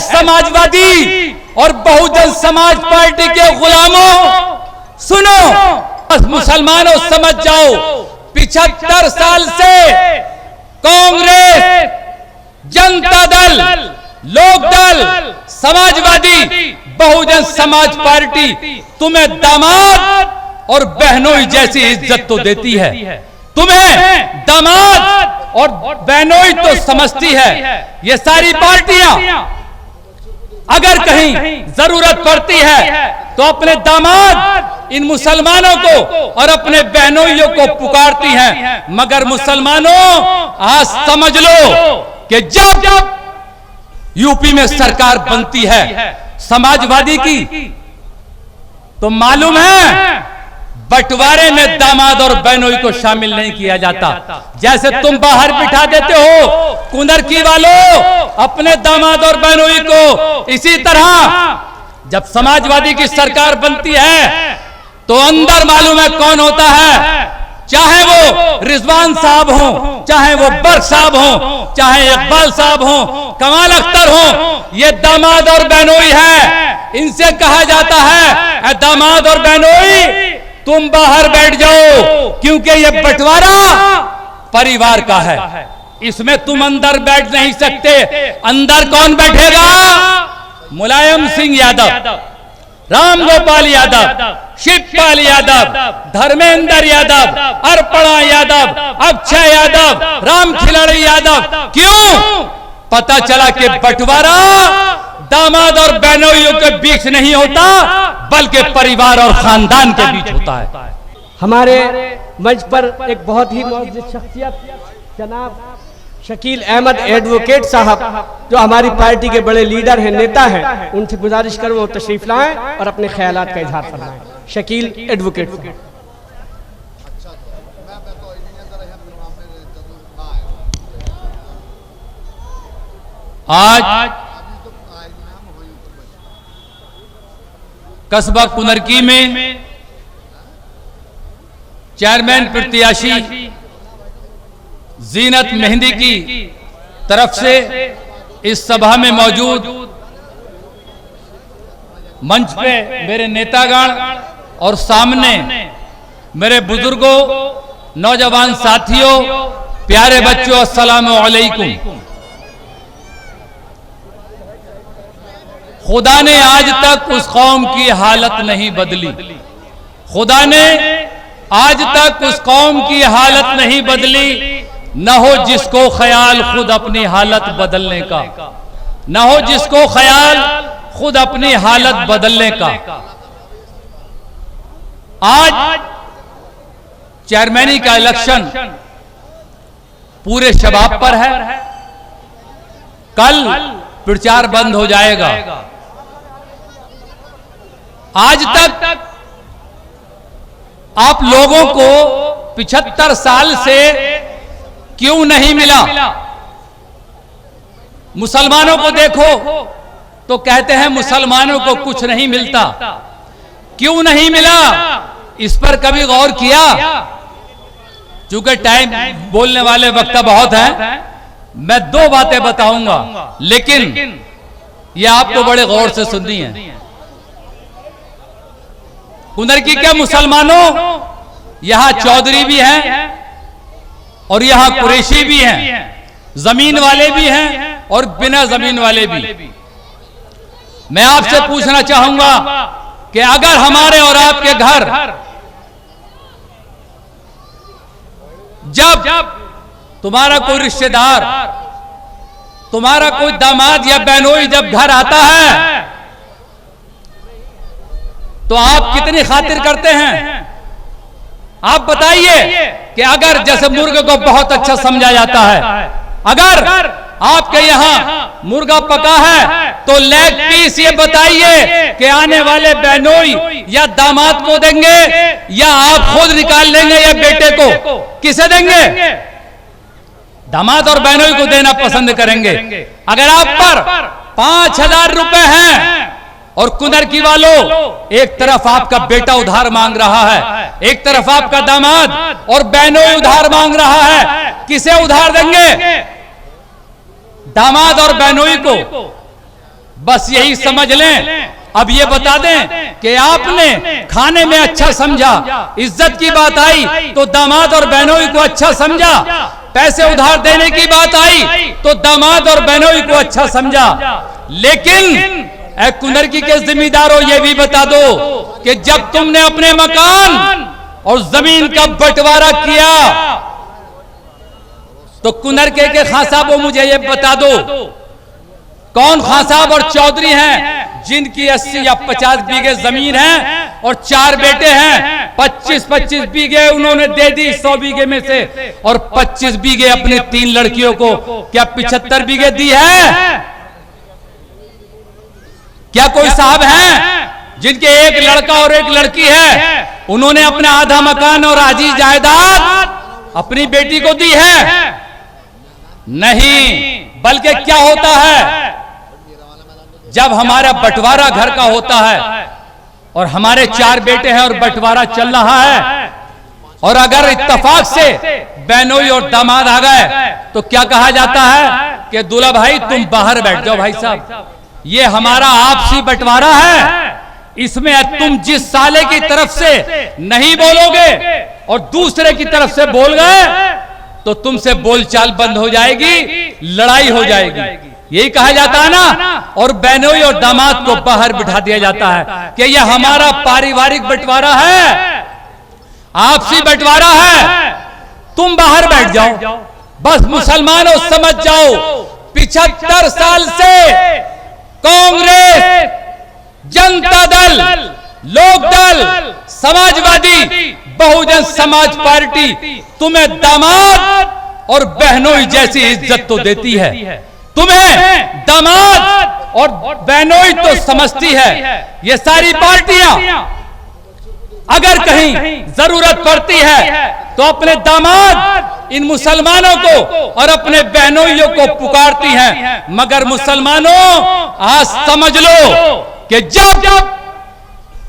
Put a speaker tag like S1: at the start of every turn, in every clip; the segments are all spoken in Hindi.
S1: समाजवादी और बहुजन समाज पार्टी के गुलामों, सुनो, मुसलमानों समझ जाओ, 75 साल से कांग्रेस, जनता दल, लोक दल, समाजवादी, बहुजन समाज पार्टी तुम्हें दामाद और बहनोई जैसी इज्जत तो देती है, तुम्हें दामाद और बहनोई तो समझती है। ये सारी पार्टियां अगर कहीं जरूरत पड़ती है तो अपने दामाद इन मुसलमानों को और अपने बहनोइयों को पुकारती हैं। मगर मुसलमानों, आज समझ लो कि जब यूपी में सरकार बनती है समाजवादी की, तो मालूम है बंटवारे में दामाद और बहनोई को शामिल नहीं किया जाता। जैसे तुम बाहर बिठा देते हो कुंदरकी वालों अपने दामाद और बहनोई को, इसी तरह जब समाजवादी की सरकार बनती है तो अंदर मालूम है कौन होता है, चाहे वो रिजवान साहब हो, चाहे वो बर्क साहब हो, चाहे इकबाल साहब हो, कमाल अख्तर हो, ये दामाद और बहनोई है। इनसे कहा जाता है दामाद और बहनोई तुम बाहर बैठ जाओ, क्योंकि ये बंटवारा परिवार का है, इसमें तुम अंदर बैठ नहीं सकते। अंदर कौन बैठेगा? मुलायम सिंह यादव, राम गोपाल यादव, शिवपाल यादव, धर्मेंद्र यादव, अर्पणा यादव, अक्षय यादव, राम खिलाड़ी यादव। क्यों? पता चला कि बंटवारा दामाद और बहनोइयों के बीच नहीं होता, बल्कि परिवार और खानदान के बीच होता है।
S2: हमारे मंच पर एक बहुत ही मौजूद शख्सियत जनाब शकील अहमद एडवोकेट साहब, जो हमारी पार्टी के बड़े लीडर हैं, नेता हैं, उनसे गुजारिश करूं वो तशरीफ लाएं और अपने ख्यालात का इजहार फरमाएं। शकील एडवोकेट साहब।
S1: आज कस्बा कुंदरकी में चेयरमैन प्रत्याशी जीनत मेहंदी की तरफ से इस सभा में मौजूद मंच पे मेरे नेतागण और सामने मेरे बुजुर्गों, नौजवान साथियों, प्यारे बच्चों, अस्सलामु अलैकुम। खुदा ने आज तक उस कौम की हालत नहीं बदली, खुदा ने आज तक उस कौम की हालत नहीं बदली। न हो जिसको ख्याल खुद अपनी हालत बदलने का, न हो जिसको ख्याल खुद अपनी हालत बदलने का। आज चेयरमैनी का इलेक्शन पूरे शबाब पर है, कल प्रचार बंद हो जाएगा। आज तक आप लोगों को 75 साल से क्यों नहीं मिला? मुसलमानों को देखो तो कहते हैं मुसलमानों को कुछ नहीं मिलता, क्यों नहीं मिला? इस पर कभी गौर किया? चूंकि टाइम बोलने वाले वक्त बहुत हैं, मैं 2 बातें बताऊंगा, लेकिन ये आपको बड़े गौर से सुननी है। कुंदरकी के मुसलमानों, यहां चौधरी भी हैं और यहां कुरैशी भी हैं, जमीन वाले भी हैं और बिना जमीन वाले भी। मैं आपसे पूछना चाहूंगा कि अगर हमारे और आपके घर जब तुम्हारा कोई रिश्तेदार, तुम्हारा कोई दामाद या बहनोई जब घर आता है तो आप कितनी खातिर करते हैं? आप बताइए कि अगर जैसे मुर्गे को बहुत अच्छा समझा जाता है, अगर आपके यहाँ मुर्गा पका है तो लेग पीस ये बताइए कि आने वाले बहनोई या दामाद को देंगे या आप खुद निकाल लेंगे या बेटे को? किसे देंगे? दामाद और बहनोई को देना पसंद करेंगे। अगर आप पर 5,000 रुपए हैं और कुंदरकी वालों, एक तरफ आपका बेटा उधार मांग रहा है, एक तरफ आपका दामाद और बहनोई उधार मांग रहा है, किसे उधार देंगे? दामाद और बहनोई को। बस यही समझ लें। अब ये बता दें कि आपने खाने में अच्छा समझा, इज्जत की बात आई तो दामाद और बहनोई को अच्छा समझा, पैसे उधार देने की बात आई तो दामाद और बहनोई को अच्छा समझा। लेकिन कुनरकी के जिम्मेदारों ये भी बता दो कि जब तुमने अपने मकान और जमीन का बंटवारा किया तो कुनरके के खां साहब मुझे ये बता दो कौन खां साहब और चौधरी हैं जिनकी 80 या 50 बीघे जमीन है और 4 बेटे हैं। 25-25 बीघे उन्होंने दे दी 100 बीघे में से, और 25 बीघे अपने 3 लड़कियों को। क्या 75 बीघे दी है? क्या कोई साहब हैं जिनके एक लड़का और एक लड़की है, उन्होंने अपना आधा मकान और आधी जायदाद अपनी बेटी को दी है? नहीं, बल्कि क्या होता है, जब हमारा बंटवारा घर का होता है और हमारे 4 बेटे हैं और बंटवारा चल रहा है, और अगर इत्तेफाक से बहनोई और दामाद आ गए तो क्या कहा जाता है कि दूल्हा भाई तुम बाहर बैठ जाओ, भाई साहब ये हमारा आपसी बंटवारा है, इसमें तुम जिस साले की तरफ से नहीं बोलोगे और दूसरे की तरफ से बोल गए तो तुमसे बोलचाल बंद हो जाएगी, लड़ाई हो जाएगी। यही कहा जाता है ना। और बहनोई और दामाद को बाहर बिठा दिया जाता है कि यह हमारा पारिवारिक बंटवारा है, आपसी बंटवारा है, तुम बाहर बैठ जाओ। बस मुसलमानों समझ जाओ, 75 साल से कांग्रेस, जनता दल, लोक दल, समाजवादी, बहुजन समाज पार्टी तुम्हें दामाद और बहनोई जैसी इज्जत तो देती है, तुम्हें दामाद और बहनोई तो समझती है। ये सारी पार्टियां अगर कहीं जरूरत पड़ती है तो अपने दामाद इन मुसलमानों को और अपने बहनोइयों को पुकारती हैं। मगर मुसलमानों आज समझ लो कि जब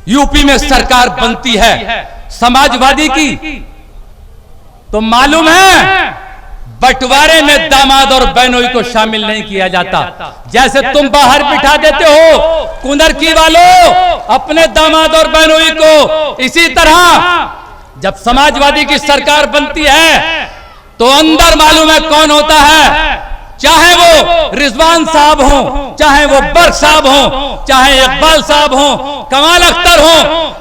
S1: यूपी में सरकार बनती है समाजवादी की, तो मालूम है बंटवारे में दामाद और बहनोई को शामिल नहीं किया जाता। जैसे तुम बाहर बिठा देते हो कुनरकी वालों अपने दामाद और बहनोई को, इसी तरह जब समाजवादी की सरकार बनती है तो अंदर मालूम है कौन होता है, चाहे वो रिजवान साहब हो, चाहे वो बर्क साहब हो, चाहे इकबाल साहब हो, कमाल अख्तर हो,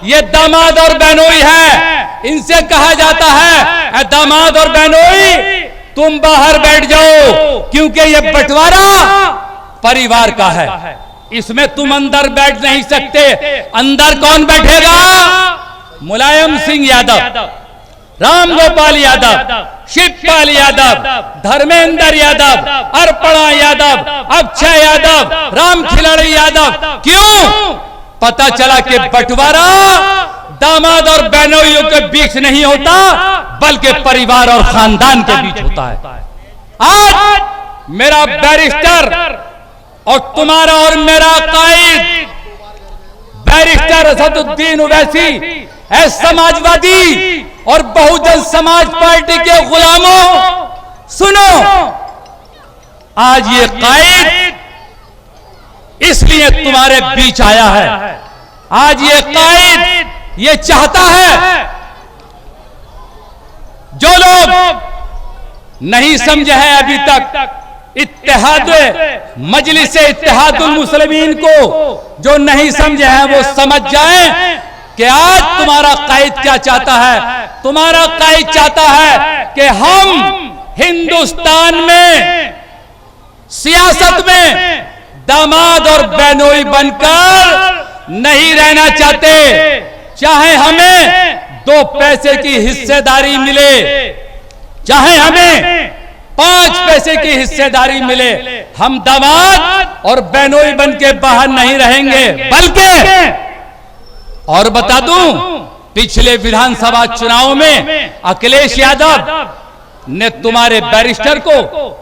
S1: ये दामाद और बहनोई है। इनसे कहा जाता है दामाद और बहनोई तुम बाहर बैठ जाओ, क्योंकि ये बंटवारा परिवार का है, इसमें तुम अंदर बैठ नहीं सकते। अंदर कौन बैठेगा? मुलायम सिंह यादव, राम गोपाल यादव, शिवपाल यादव, धर्मेंद्र यादव, अर्पणा यादव, अक्षय यादव, राम खिलाड़ी यादव। क्यों? पता चला कि बंटवारा दामाद और बहनोइयों के बीच नहीं होता, बल्कि परिवार और खानदान के बीच होता है। आज मेरा बैरिस्टर और तुम्हारा और मेरा कायद बैरिस्टर असदुद्दीन ओवैसी समाजवादी और बहुजन समाज पार्टी के गुलामों, सुनो, आज ये कायद इसलिए तुम्हारे बीच आया है। आज ये कायद ये चाहता है जो लोग नहीं समझे हैं अभी तक इत्तेहाद मजलिस इत्तेहादुल मुस्लिमीन को, जो नहीं समझे हैं वो समझ जाएं कि आज तुम्हारा कायद क्या चाहता है। तुम्हारा कायद चाहता है कि हम हिंदुस्तान में सियासत में दामाद और बहनोई बनकर नहीं रहना चाहते। चाहे हमें 2 पैसे की हिस्सेदारी मिले, चाहे हमें 5 पैसे की हिस्सेदारी मिले, हम दामाद और बहनोई बन के बाहर नहीं रहेंगे। बल्कि और बता दूं, पिछले विधानसभा चुनाव में अखिलेश यादव ने तुम्हारे बैरिस्टर को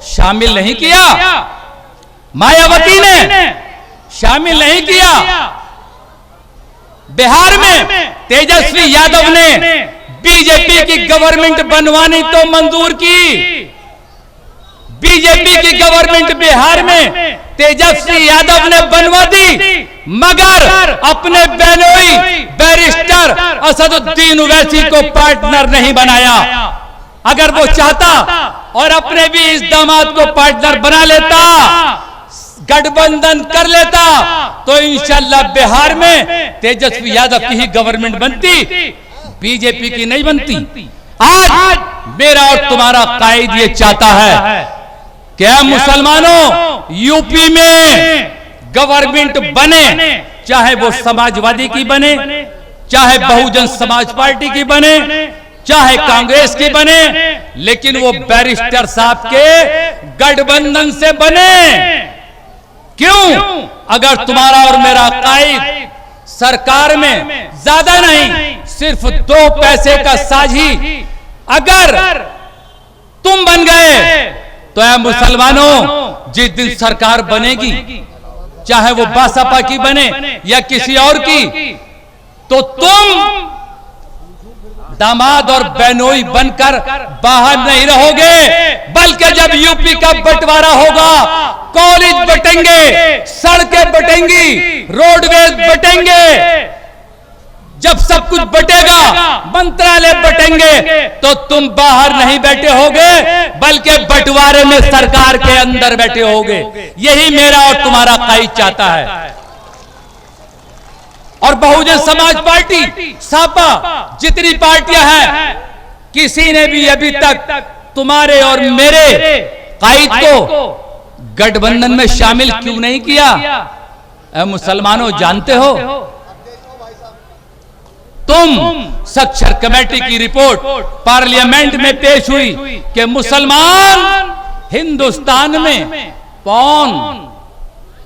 S1: शामिल नहीं किया, मायावती ने शामिल नहीं किया, बिहार में तेजस्वी यादव ने बीजेपी की गवर्नमेंट बनवानी तो मंजूर की, बीजेपी की गवर्नमेंट बिहार में तेजस्वी यादव ने बनवा दी, मगर अपने बेनोई बैरिस्टर असदुद्दीन ओवैसी को पार्टनर नहीं बनाया। अगर वो चाहता और अपने भी इस दामाद को पार्टनर बना लेता, गठबंधन कर लेता, तो इंशाल्लाह बिहार में तेजस्वी यादव की ही गवर्नमेंट बनती, बीजेपी की नहीं बनती। आज मेरा और तुम्हारा कायद ये चाहता है कि मुसलमानों यूपी में गवर्नमेंट बने, चाहे वो समाजवादी की बने, चाहे बहुजन समाज पार्टी की बने, चाहे कांग्रेस की बने, लेकिन वो बैरिस्टर साहब के गठबंधन से बने। क्यों? अगर तुम्हारा और मेरा कायद सरकार में ज्यादा नहीं, सिर्फ 2 पैसे का साझी अगर तुम बन गए, तो ऐ मुसलमानों, जिस दिन सरकार बनेगी, चाहे वो बसपा की बने या किसी और की, तो तुम दामाद और बेनोई बनकर बाहर नहीं रहोगे, बल्कि जब यूपी का बंटवारा होगा, कॉलेज बटेंगे, सड़कें बटेंगी, रोडवेज बटेंगे, जब सब कुछ बटेगा, मंत्रालय बटेंगे, तो तुम बाहर नहीं बैठे होगे, बल्कि बंटवारे में सरकार के अंदर बैठे होगे। यही मेरा और तुम्हारा कायद चाहता है। और बहुजन समाज पार्टी, सपा, जितनी पार्टियां हैं, किसी ने भी अभी तक तुम्हारे और मेरे कायद को गठबंधन में शामिल क्यों नहीं किया? मुसलमानों, जानते हो, तुम साक्षर कमेटी की रिपोर्ट पार्लियामेंट में पेश हुई कि मुसलमान हिंदुस्तान में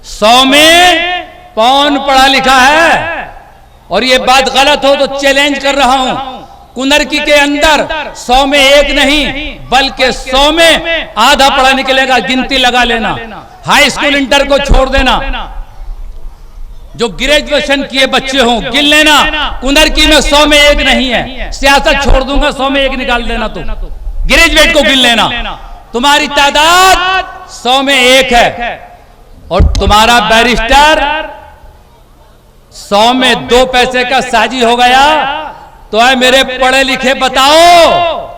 S1: 100 में कौन पढ़ा लिखा है? और ये बात गलत हो तो चैलेंज कर रहा हूं, कुनरकी के अंदर 100 में 1 नहीं, बल्कि 100 में आधा पढ़ा निकलेगा। गिनती लगा लेना, हाई स्कूल इंटर को छोड़ देना, जो ग्रेजुएशन किए बच्चे हों गिन लेना। कुनरकी में 100 में 1 नहीं है, सियासत छोड़ दूंगा, 100 में 1 निकाल देना, तो ग्रेजुएट को गिन लेना। तुम्हारी तादाद 100 में 1 है, और तुम्हारा बैरिस्टर 100 में 2 पैसे का साझी हो गया। तो है मेरे पढ़े लिखे, बताओ,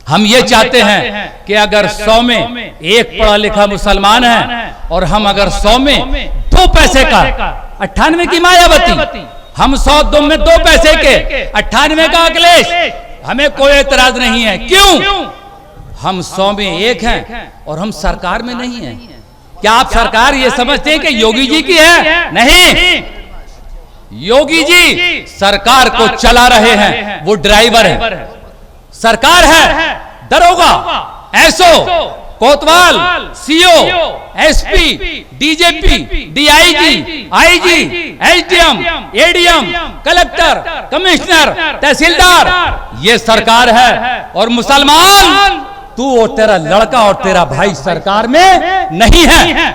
S1: हम ये चाहते हैं कि अगर 100 में 1 पढ़ा लिखा मुसलमान है, और हम अगर 100 में 2 पैसे का, 98 की मायावती, हम 100 में 2 पैसे के, 98 का अखिलेश, हमें कोई एतराज नहीं है। क्यों? हम 100 में 1 हैं और हम सरकार में नहीं हैं। क्या आप सरकार ये समझते हैं कि योगी जी की है? नहीं, योगी जी सरकार को चला रहे हैं, वो ड्राइवर है। सरकार है दरोगा, एसओ, कोतवाल, CO, SP, DGP, DIG, IG, SDM, ADM, collector, commissioner, तहसीलदार, ये सरकार है। और मुसलमान, तू और तेरा लड़का और तेरा भाई सरकार में नहीं है,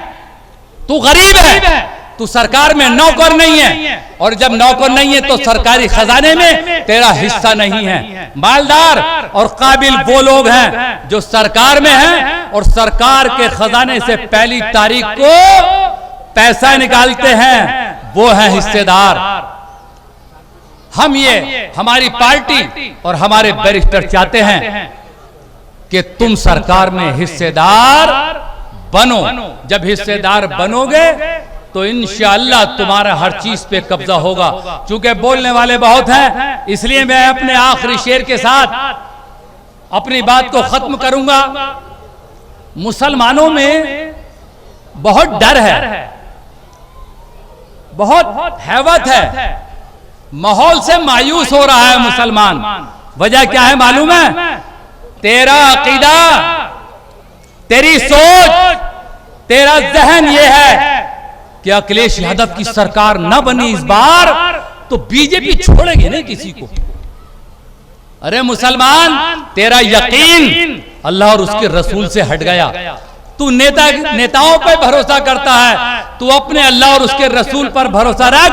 S1: तू गरीब है, तू सरकार में नौकर नहीं है, और जब नौकर नहीं है तो सरकारी खजाने में तेरा हिस्सा नहीं है। मालदार और काबिल वो लोग हैं जो सरकार में हैं और सरकार के खजाने से पहली तारीख को पैसा निकालते हैं, वो है हिस्सेदार। हम ये, हमारी पार्टी और हमारे बैरिस्टर चाहते हैं कि तुम सरकार में हिस्सेदार बनो। जब हिस्सेदार बनोगे तो इंशाअल्लाह तुम्हारा हर चीज पे कब्जा होगा। चूंकि बोलने वाले बहुत हैं, इसलिए मैं अपने आखिरी शेर के साथ अपनी बात को खत्म करूंगा। मुसलमानों में बहुत डर है, बहुत हैवत है, माहौल से मायूस हो रहा है मुसलमान। वजह क्या है मालूम है? तेरा अकीदा, तेरी सोच, तेरा जहन ये है कि अखिलेश यादव की सरकार न बनी इस बार तो बीजेपी छोड़ेगी नहीं किसी को। अरे मुसलमान, तेरा यकीन अल्लाह और उसके रसूल से हट गया। तू नेताओं पर भरोसा करता है, तू अपने अल्लाह और उसके रसूल पर भरोसा रख।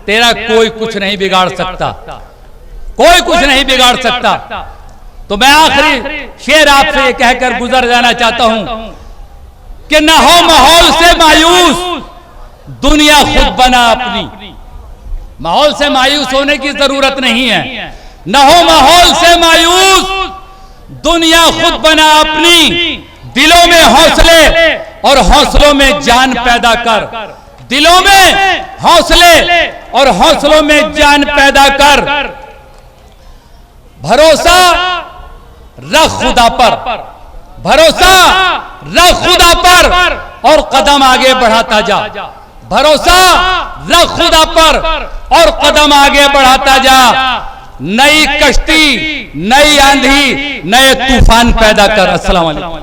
S1: तेरा कोई कुछ नहीं बिगाड़ सकता, कोई कुछ नहीं बिगाड़ सकता। तो मैं आखिरी शेर आपसे ये कहकर गुजर जाना चाहता हूं कि न हो माहौल से मायूस, दुनिया खुद बना अपनी। माहौल से मायूस होने की जरूरत नहीं है। न हो माहौल से मायूस, दुनिया खुद बना अपनी। दिलों में हौसले और हौसलों में जान पैदा कर। दिलों में हौसले और हौसलों में जान पैदा कर। भरोसा रख खुदा पर, भरोसा रख खुदा पर और कदम आगे बढ़ाता जा। भरोसा रख खुदा पर और कदम आगे बढ़ाता जा। नई कश्ती, नई आंधी, नए तूफान पैदा कर। अस्सलाम वालेकुम।